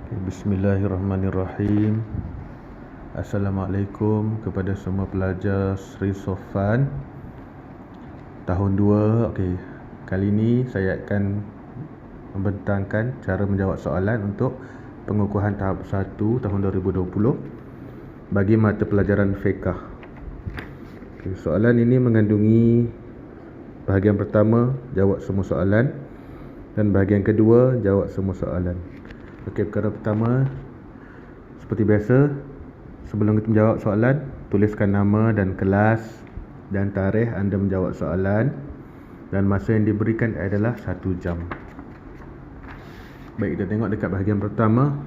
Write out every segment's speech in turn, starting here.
Bismillahirrahmanirrahim. Assalamualaikum kepada semua pelajar Sri Sofan tahun 2. Kali ini saya akan membentangkan cara menjawab soalan untuk pengukuhan tahap 1 tahun 2020 bagi mata pelajaran fiqh. Soalan ini mengandungi bahagian pertama, jawab semua soalan, dan bahagian kedua, jawab semua soalan. Perkara pertama, seperti biasa, sebelum kita menjawab soalan, tuliskan nama dan kelas dan tarikh anda menjawab soalan, dan masa yang diberikan adalah 1 jam. Baik, kita tengok dekat bahagian pertama.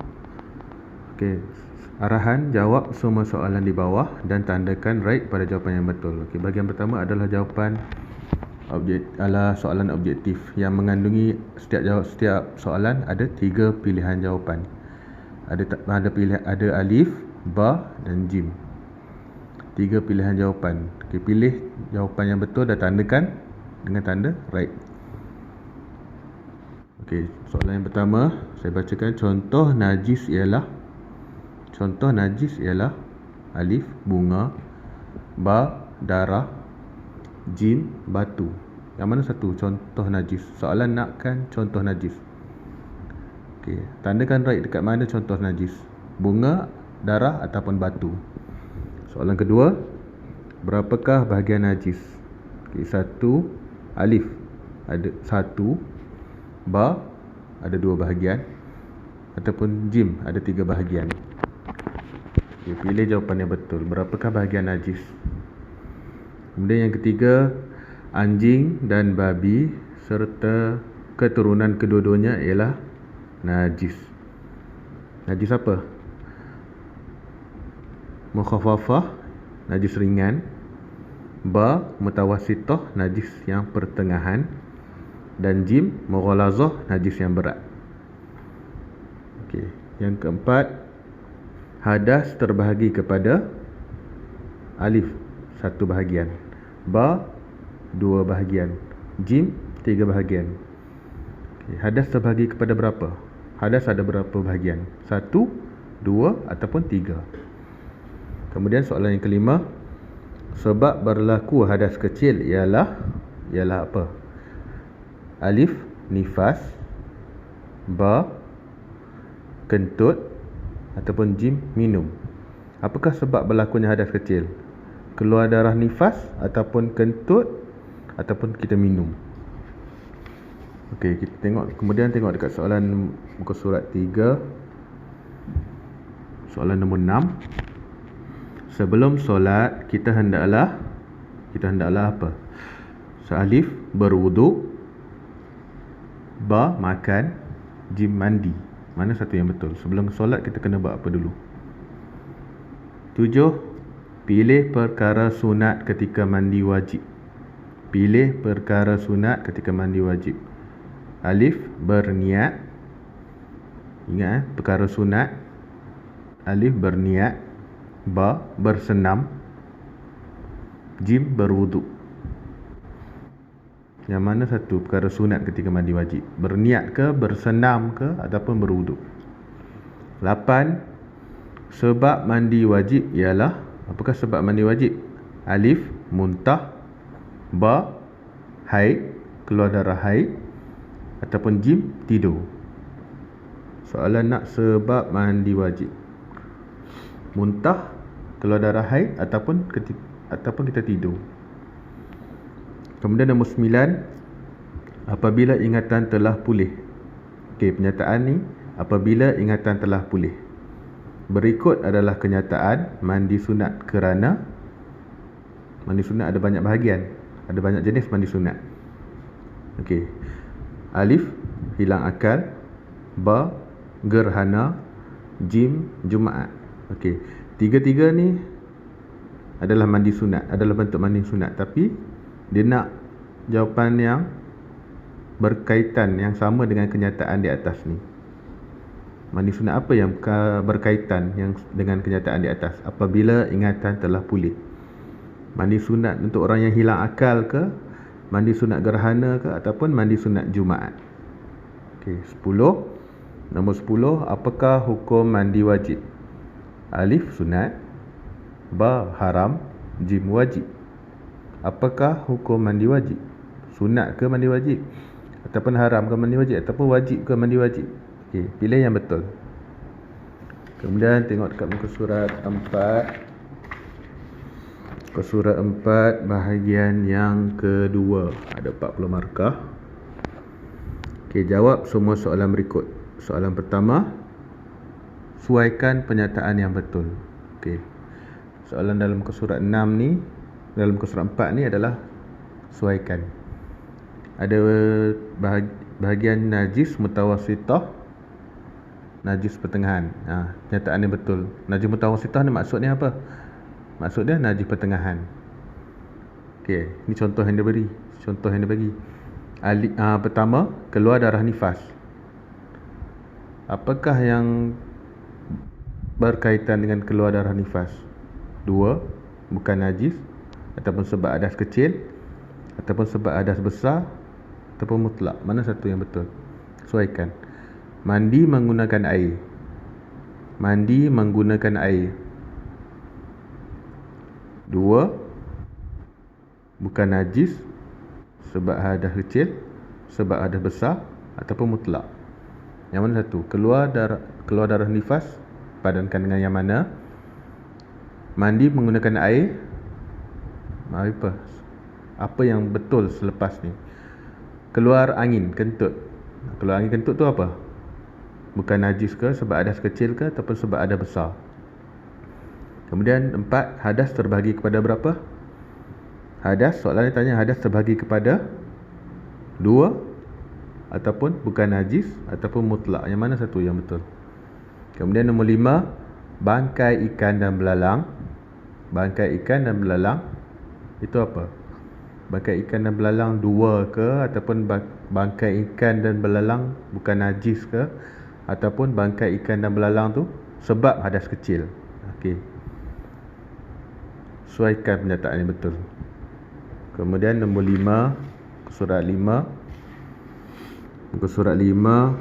Arahan, jawab semua soalan di bawah dan tandakan right pada jawapan yang betul. Bahagian pertama adalah jawapan soalan objektif yang mengandungi setiap soalan ada 3 pilihan jawapan. Ada alif, ba dan jim. 3 pilihan jawapan. Pilih jawapan yang betul dan tandakan dengan tanda right. Soalan yang pertama saya bacakan. Contoh najis ialah alif, bunga, ba, darah, jim, batu. Yang mana satu contoh najis? Soalan nakkan contoh najis. Tandakan right dekat mana contoh najis, bunga, darah ataupun batu. Soalan kedua, berapakah bahagian najis? 1, alif ada 1, ba ada 2 bahagian, ataupun jim ada 3 bahagian. Pilih jawapan yang betul. Berapakah bahagian najis? Kemudian yang ketiga, anjing dan babi serta keturunan kedua-duanya ialah najis. Najis apa? Mukhaffafah, najis ringan. Ba, mutawassithah, najis yang pertengahan. Dan jim, mughalazah, najis yang berat. Yang keempat, hadas terbahagi kepada alif 1 bahagian, ba 2 bahagian, jim 3 bahagian. Hadas terbahagi kepada berapa? Hadas ada berapa bahagian? 1, 2 ataupun 3. Kemudian soalan yang kelima, sebab berlaku hadas kecil ialah apa? Alif, nifas, ba, kentut, ataupun jim, minum. Apakah sebab berlakunya hadas kecil? Keluar darah nifas, ataupun kentut, ataupun kita minum. Kita tengok. Kemudian tengok dekat soalan muka surat 3, soalan nombor 6. Sebelum solat kita hendaklah apa? Alif, berwuduk, ba, makan, jim, mandi. Mana satu yang betul? Sebelum solat kita kena buat apa dulu? 7. Pilih perkara sunat ketika mandi wajib. Pilih perkara sunat ketika mandi wajib. Alif, berniat. Ingat, perkara sunat. Alif, berniat. Ba, bersenam. Jim, berwuduk. Yang mana satu perkara sunat ketika mandi wajib? Berniat ke, bersenam ke, ataupun berwuduk? 8. Sebab mandi wajib ialah, apakah sebab mandi wajib? Alif, muntah. Ba, haid, keluar darah haid, ataupun jim, tidur. Soalan nak sebab mandi wajib. Muntah, keluar darah haid, ataupun kita tidur. Kemudian nombor 9, apabila ingatan telah pulih. Pernyataan ni, apabila ingatan telah pulih. Berikut adalah kenyataan mandi sunat kerana. Mandi sunat ada banyak bahagian, ada banyak jenis mandi sunat. Alif, hilang akal. Ba, gerhana. Jim, Jumaat. Tiga-tiga ni adalah mandi sunat, adalah bentuk mandi sunat. Tapi dia nak jawapan yang berkaitan, yang sama dengan kenyataan di atas ni. Mandi sunat apa yang berkaitan dengan kenyataan di atas? Apabila ingatan telah pulih. Mandi sunat untuk orang yang hilang akal ke? Mandi sunat gerhana ke? Ataupun mandi sunat Jumaat? 10. Nombor 10, apakah hukum mandi wajib? Alif, sunat. Ba, haram. Jim, wajib. Apakah hukum mandi wajib? Sunat ke mandi wajib? Ataupun haram ke mandi wajib? Ataupun wajib ke mandi wajib? Okey, pilih yang betul. Kemudian tengok dekat muka surat 4. Muka surat 4 bahagian yang kedua. Ada 40 markah. Okey, jawab semua soalan berikut. Soalan pertama, suaikan pernyataan yang betul. Okey. Soalan dalam muka surat 6 ni, dalam muka surat 4 ni adalah suaikan. Ada bahagian najis mutawassithah, najis pertengahan. Pernyataan yang betul. Najis mutawassithah ni maksudnya apa? Maksudnya najis pertengahan. Okey, ni contoh yang dia beri. Contoh yang dia bagi. Pertama, keluar darah nifas. Apakah yang berkaitan dengan keluar darah nifas? 2, bukan najis, ataupun sebab hadas kecil, ataupun sebab hadas besar, ataupun mutlak. Mana satu yang betul? Sesuaikan. Mandi menggunakan air. Mandi menggunakan air. 2, bukan najis, sebab hadas kecil, sebab hadas besar, ataupun mutlak. Yang mana satu? Keluar darah nifas, padankan dengan yang mana? Mandi menggunakan air. Apa yang betul selepas ni? Keluar angin kentut. Keluar angin kentut tu apa? Bukan najis ke, sebab hadas kecil ke, ataupun sebab hadas besar. Kemudian 4, hadas terbahagi kepada berapa? Hadas, soalan ni tanya hadas terbahagi kepada 2, ataupun bukan najis, ataupun mutlak. Yang mana satu yang betul? Kemudian nombor 5, bangkai ikan dan belalang. Bangkai ikan dan belalang itu apa? Bangkai ikan dan belalang 2 ke, ataupun bangkai ikan dan belalang bukan najis ke, ataupun bangkai ikan dan belalang tu sebab hadas kecil. Okey, sesuaikan pernyataan yang betul. Kemudian nombor 5, surat 5. Muka surat 5,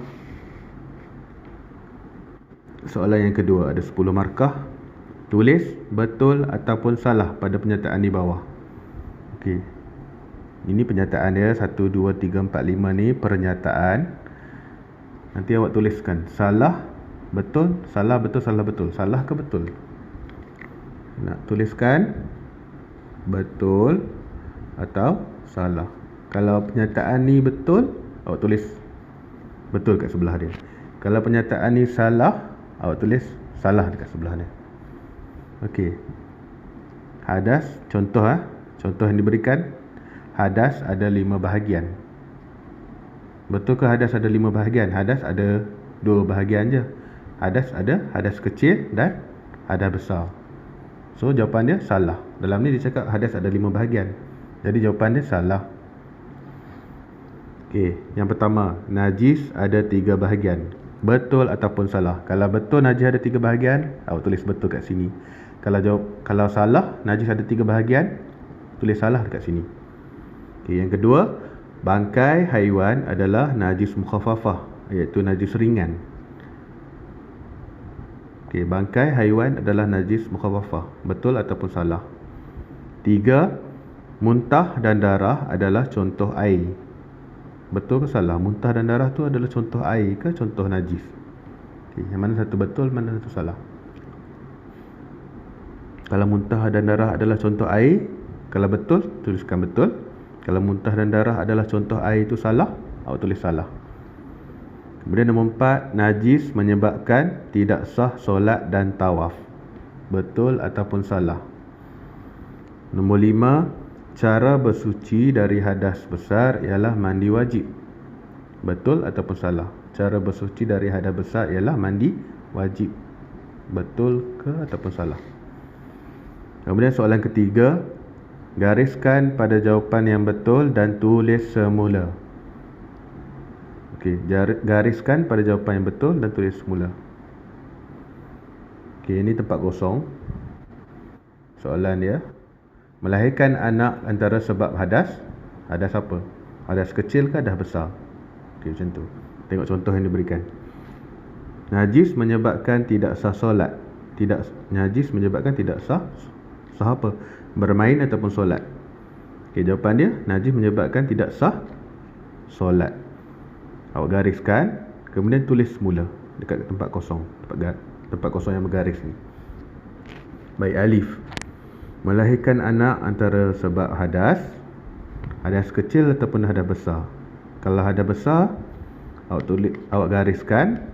soalan yang kedua, ada 10 markah. Tulis betul ataupun salah pada pernyataan di bawah. Okey, ini pernyataan dia. 1, 2, 3, 4, 5 ni pernyataan. Nanti awak tuliskan salah, betul, salah, betul, salah, betul. Salah ke betul? Nak tuliskan betul atau salah. Kalau pernyataan ni betul, awak tulis betul kat sebelah dia. Kalau pernyataan ni salah, awak tulis salah dekat sebelah dia. Okey. Hadas, contoh contoh yang diberikan. Hadas ada 5 bahagian. Betul ke hadas ada 5 bahagian? Hadas ada 2 bahagian je. Hadas ada hadas kecil dan hadas besar. So jawapan dia salah. Dalam ni dia cakap hadas ada 5 bahagian. Jadi jawapan dia salah. Okey, yang pertama, najis ada 3 bahagian. Betul ataupun salah? Kalau betul najis ada 3 bahagian, awak tulis betul kat sini. Kalau salah, najis ada 3 bahagian, tulis salah dekat sini. Okey, yang kedua, bangkai haiwan adalah najis mukhaffafah, iaitu najis ringan. Okey, bangkai haiwan adalah najis mukhaffafah. Betul ataupun salah? 3, muntah dan darah adalah contoh air. Betul ke salah? Muntah dan darah tu adalah contoh air ke contoh najis? Okey, yang mana satu betul, mana satu salah? Kalau muntah dan darah adalah contoh air, kalau betul, tuliskan betul. Kalau muntah dan darah adalah contoh air itu salah, awak tulis salah. Kemudian nombor 4, najis menyebabkan tidak sah solat dan tawaf. Betul ataupun salah? Nombor 5, cara bersuci dari hadas besar ialah mandi wajib. Betul ataupun salah? Cara bersuci dari hadas besar ialah mandi wajib. Betul ke ataupun salah? Kemudian soalan ketiga, gariskan pada jawapan yang betul dan tulis semula. Okey, gariskan pada jawapan yang betul dan tulis semula. Okey, ini tempat kosong. Soalan dia, melahirkan anak antara sebab hadas. Hadas apa? Hadas kecil ke hadas besar? Okey, macam tu. Tengok contoh yang diberikan. Najis menyebabkan tidak sah solat. Najis menyebabkan tidak sah apa? Bermain ataupun solat. Okey, jawapan dia najis menyebabkan tidak sah solat. Awak gariskan, kemudian tulis semula dekat tempat kosong, tempat kosong yang bergaris ni. Baik, alif. Melahirkan anak antara sebab hadas kecil ataupun hadas besar. Kalau hadas besar, awak gariskan,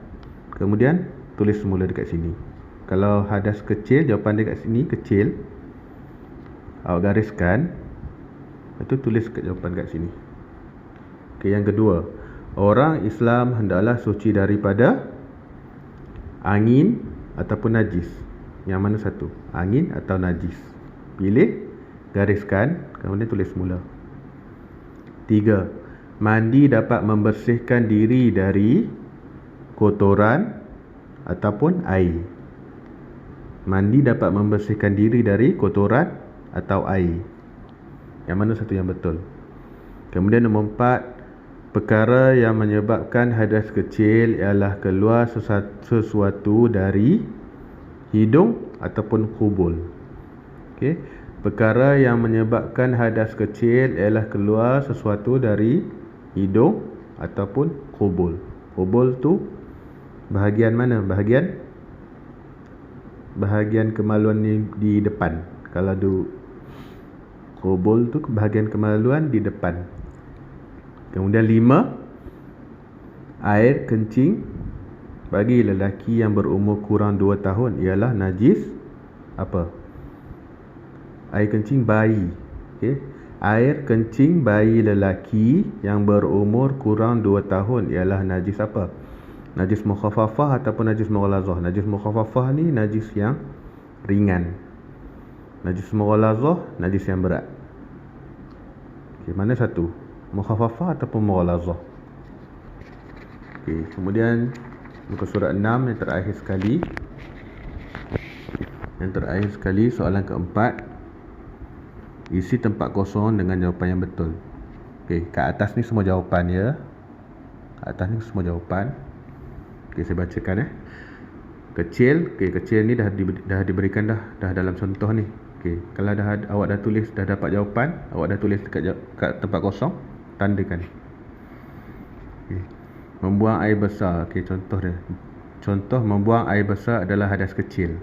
kemudian tulis semula dekat sini. Kalau hadas kecil, jawapan dia kat sini kecil, awak gariskan, lepas tu tulis jawapan kat sini. Okey, yang kedua, orang Islam hendaklah suci daripada angin ataupun najis. Yang mana satu? Angin atau najis? Pilih, gariskan, kemudian tulis semula. 3. Mandi dapat membersihkan diri dari kotoran ataupun air. Mandi dapat membersihkan diri dari kotoran atau air. Yang mana satu yang betul? Kemudian nombor 4, perkara yang menyebabkan hadas kecil ialah keluar sesuatu dari hidung ataupun kubul. Okey, perkara yang menyebabkan hadas kecil ialah keluar sesuatu dari hidung ataupun kubul. Kubul tu bahagian mana? Bahagian kemaluan di depan. Kalau kubul tu bahagian kemaluan di depan. Kemudian 5, air kencing bagi lelaki yang berumur kurang 2 tahun ialah najis apa? Air kencing bayi. Okey. Air kencing bayi lelaki yang berumur kurang 2 tahun ialah najis apa? Najis mukhaffafah ataupun najis mughalazah. Najis mukhaffafah ni najis yang ringan. Najis mughalazah najis yang berat. Okey, mana satu? Mukhaffafah ataupun mughalazah? Okey, kemudian muka surat 6 yang terakhir sekali. Yang terakhir sekali, soalan keempat. Isi tempat kosong dengan jawapan yang betul. Okey, kat atas ni semua jawapan ya. Kat atas ni semua jawapan. Okey, saya bacakan Kecil, okey, kecil ni dah diberikan dah dalam contoh ni. Okey, kalau awak dah tulis, dah dapat jawapan, awak dah tulis kat tempat kosong, tandakan. Okey. Membuang air besar. Okey, contoh dia. Contoh membuang air besar adalah hadas kecil.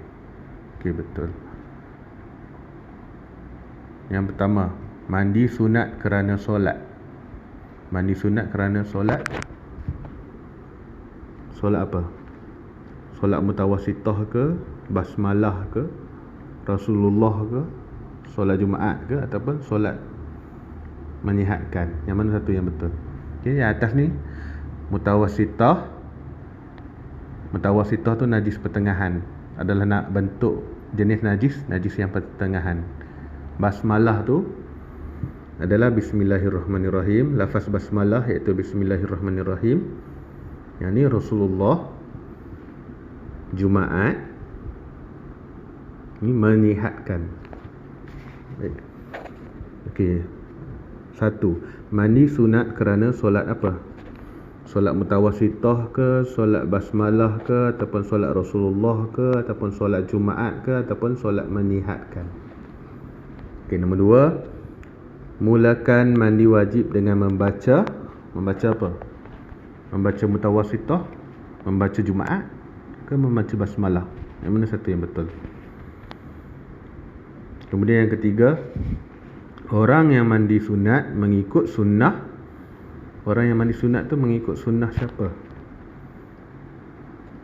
Okey, betul. Yang pertama, mandi sunat kerana solat. Mandi sunat kerana solat. Solat apa? Solat mutawassithah ke, basmalah ke, Rasulullah ke, solat Jumaat ke, ataupun solat menyihatkan. Yang mana satu yang betul? Okey, yang atas ni mutawassithah. Mutawassithah tu najis pertengahan, adalah nak bentuk jenis najis yang pertengahan. Basmalah tu adalah bismillahirrahmanirrahim. Lafaz basmalah iaitu bismillahirrahmanirrahim. Yang ni Rasulullah, Jumaat, ni menyihatkan. Baik. Okey. 1. Mandi sunat kerana solat apa? Solat mutawassithah ke, solat basmalah ke, ataupun solat Rasulullah ke, ataupun solat Jumaat ke, ataupun solat menyihatkan. Okey, nombor 2. Mulakan mandi wajib dengan membaca apa? Membaca mutawassithah, membaca Jumaat ke membaca basmalah? Yang mana satu yang betul? Kemudian yang ketiga, orang yang mandi sunat mengikut sunnah. Orang yang mandi sunat tu mengikut sunnah siapa?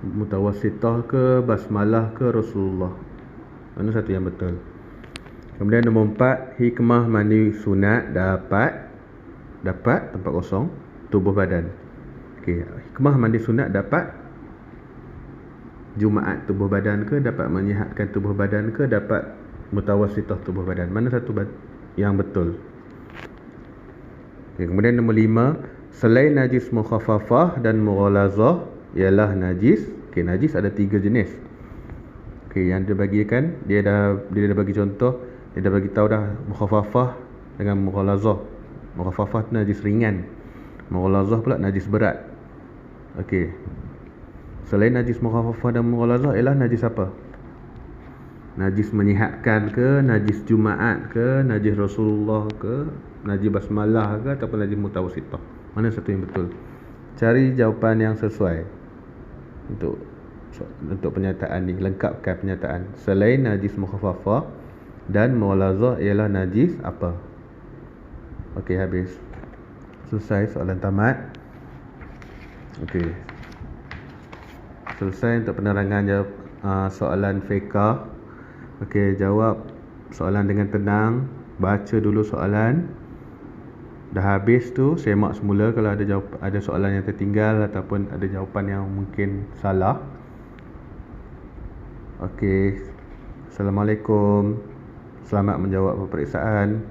Mutawassithah ke, basmalah ke, Rasulullah? Mana satu yang betul? Kemudian nombor 4, hikmah mandi sunat dapat tempat kosong tubuh badan. Okey, hikmah mandi sunat dapat Jumaat tubuh badan ke, dapat menyihatkan tubuh badan ke, dapat mutawassithah tubuh badan? Mana satu yang betul? Okay, kemudian nombor 5, selain najis mukhaffafah dan mughalazah ialah najis. Okey, najis ada 3 jenis. Okey, yang dia bagikan, dia dah bagi contoh, dia dah bagi tahu dah mukhaffafah dengan mughalazah. Mukhaffafah tu najis ringan, mughalazah pula najis berat. Okey. Selain najis mukhaffafah dan mughalazah ialah najis apa? Najis menyihatkan ke, najis Jumaat ke, najis Rasulullah ke, najis basmalah ke, ataupun najis mutawassithah? Mana satu yang betul? Cari jawapan yang sesuai untuk pernyataan ni. Lengkapkan pernyataan. Selain najis mukhaffafah dan mughalazah ialah najis apa? Okey, habis. Selesai soalan tamat. Okey. Selesai untuk penerangan soalan fiqh. Okey, jawab soalan dengan tenang. Baca dulu soalan. Dah habis tu, semak semula kalau ada soalan yang tertinggal ataupun ada jawapan yang mungkin salah. Okey. Assalamualaikum. Selamat menjawab peperiksaan.